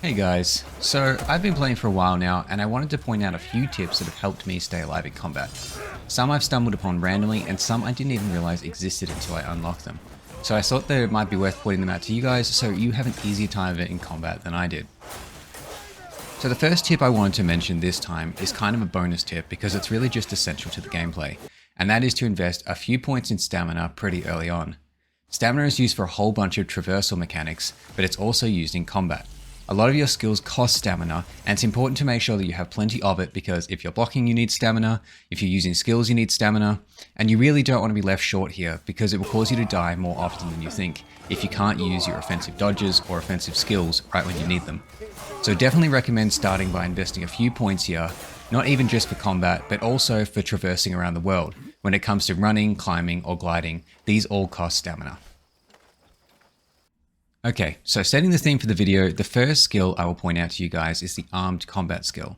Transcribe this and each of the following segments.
Hey guys, so I've been playing for a while now and I wanted to point out a few tips that have helped me stay alive in combat. Some I've stumbled upon randomly and some I didn't even realize existed until I unlocked them. So I thought that it might be worth pointing them out to you guys so you have an easier time of it in combat than I did. So the first tip I wanted to mention this time is kind of a bonus tip because it's really just essential to the gameplay, and that is to invest a few points in stamina pretty early on. Stamina is used for a whole bunch of traversal mechanics, but it's also used in combat. A lot of your skills cost stamina, and it's important to make sure that you have plenty of it because if you're blocking you need stamina, if you're using skills you need stamina, and you really don't want to be left short here because it will cause you to die more often than you think if you can't use your offensive dodges or offensive skills right when you need them. So definitely recommend starting by investing a few points here, not even just for combat, but also for traversing around the world. When it comes to running, climbing, or gliding, these all cost stamina. Okay, so setting the theme for the video, the first skill I will point out to you guys is the armed combat skill.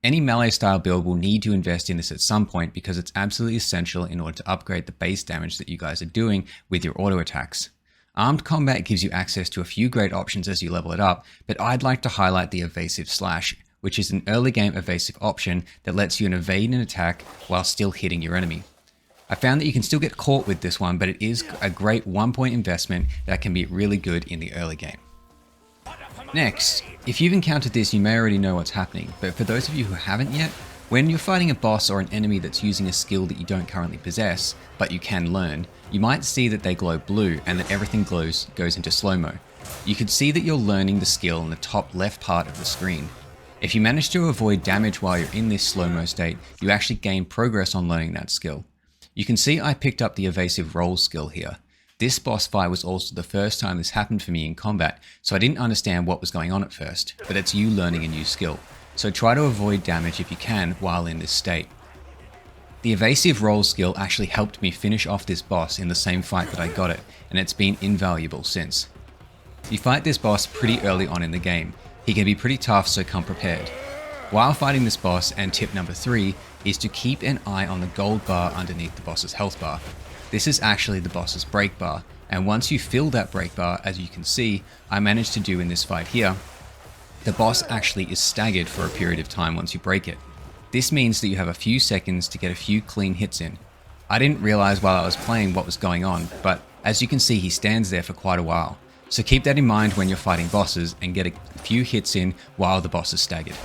Any melee style build will need to invest in this at some point because it's absolutely essential in order to upgrade the base damage that you guys are doing with your auto attacks. Armed combat gives you access to a few great options as you level it up, but I'd like to highlight the evasive slash, which is an early game evasive option that lets you evade an attack while still hitting your enemy. I found that you can still get caught with this one, but it is a great 1-point investment that can be really good in the early game. Next, if you've encountered this, you may already know what's happening, but for those of you who haven't yet, when you're fighting a boss or an enemy that's using a skill that you don't currently possess, but you can learn, you might see that they glow blue and that everything goes into slow-mo. You can see that you're learning the skill in the top left part of the screen. If you manage to avoid damage while you're in this slow-mo state, you actually gain progress on learning that skill. You can see I picked up the evasive roll skill here. This boss fight was also the first time this happened for me in combat, so I didn't understand what was going on at first, but it's you learning a new skill. So try to avoid damage if you can while in this state. The evasive roll skill actually helped me finish off this boss in the same fight that I got it, and it's been invaluable since. You fight this boss pretty early on in the game. He can be pretty tough, so come prepared. While fighting this boss, and tip number 3, is to keep an eye on the gold bar underneath the boss's health bar. This is actually the boss's break bar, and once you fill that break bar, as you can see, I managed to do in this fight here, the boss actually is staggered for a period of time once you break it. This means that you have a few seconds to get a few clean hits in. I didn't realize while I was playing what was going on, but as you can see, he stands there for quite a while. So keep that in mind when you're fighting bosses and get a few hits in while the boss is staggered.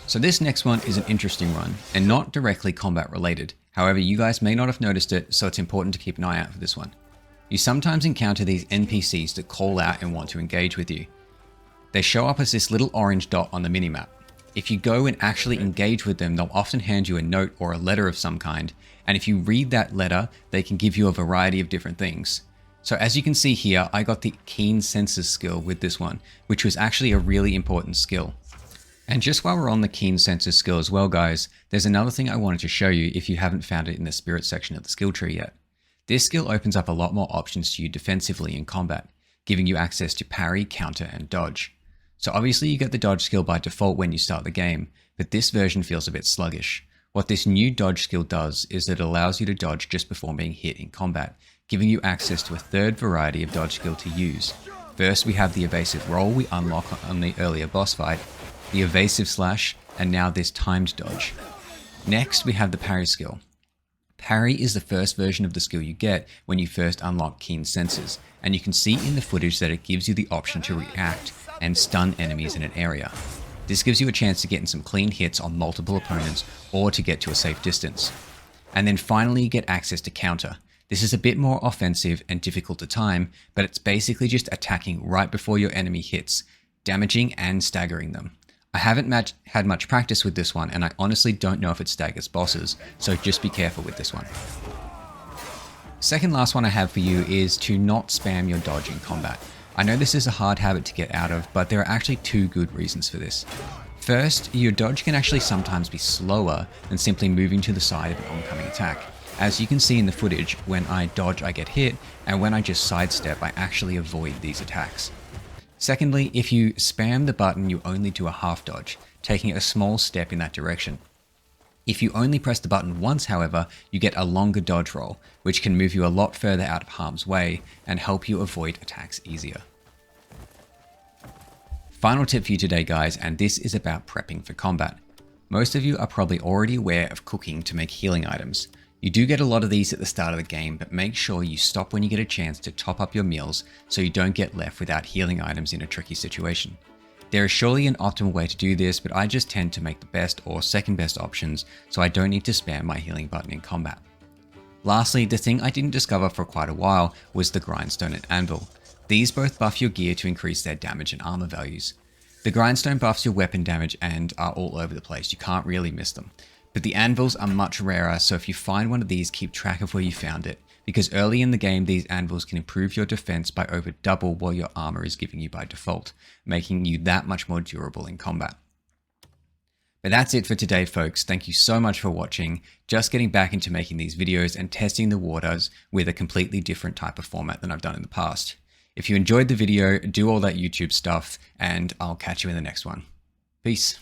So this next one is an interesting one, and not directly combat related. However, you guys may not have noticed it, so it's important to keep an eye out for this one. You sometimes encounter these NPCs that call out and want to engage with you. They show up as this little orange dot on the minimap. If you go and actually engage with them, they'll often hand you a note or a letter of some kind, and if you read that letter, they can give you a variety of different things. So as you can see here, I got the keen senses skill with this one, which was actually a really important skill. And just while we're on the keen senses skill as well, guys, there's another thing I wanted to show you if you haven't found it in the spirit section of the skill tree yet. This skill opens up a lot more options to you defensively in combat, giving you access to parry, counter, and dodge. So obviously you get the dodge skill by default when you start the game, but this version feels a bit sluggish. What this new dodge skill does is that it allows you to dodge just before being hit in combat, giving you access to a third variety of dodge skill to use. First, we have the evasive roll we unlock on the earlier boss fight, the evasive slash, and now this timed dodge. Next, we have the parry skill. Parry is the first version of the skill you get when you first unlock keen senses, and you can see in the footage that it gives you the option to react and stun enemies in an area. This gives you a chance to get in some clean hits on multiple opponents or to get to a safe distance. And then finally you get access to counter. This is a bit more offensive and difficult to time, but it's basically just attacking right before your enemy hits, damaging and staggering them. I haven't had much practice with this one, and I honestly don't know if it staggers bosses, so just be careful with this one. Second last one I have for you is to not spam your dodge in combat. I know this is a hard habit to get out of, but there are actually 2 good reasons for this. First, your dodge can actually sometimes be slower than simply moving to the side of an oncoming attack. As you can see in the footage, when I dodge I get hit, and when I just sidestep I actually avoid these attacks. Secondly, if you spam the button, you only do a half dodge, taking a small step in that direction. If you only press the button once, however, you get a longer dodge roll, which can move you a lot further out of harm's way and help you avoid attacks easier. Final tip for you today, guys, and this is about prepping for combat. Most of you are probably already aware of cooking to make healing items. You do get a lot of these at the start of the game, but make sure you stop when you get a chance to top up your meals so you don't get left without healing items in a tricky situation. There is surely an optimal way to do this, but I just tend to make the best or second best options so I don't need to spam my healing button in combat. Lastly, the thing I didn't discover for quite a while was the Grindstone and Anvil. These both buff your gear to increase their damage and armor values. The Grindstone buffs your weapon damage and are all over the place, you can't really miss them. But the Anvils are much rarer, so if you find one of these, keep track of where you found it, because early in the game these Anvils can improve your defense by over double what your armor is giving you by default, making you that much more durable in combat. But that's it for today, folks. Thank you so much for watching. Just getting back into making these videos and testing the waters with a completely different type of format than I've done in the past. If you enjoyed the video, do all that YouTube stuff, and I'll catch you in the next one. Peace.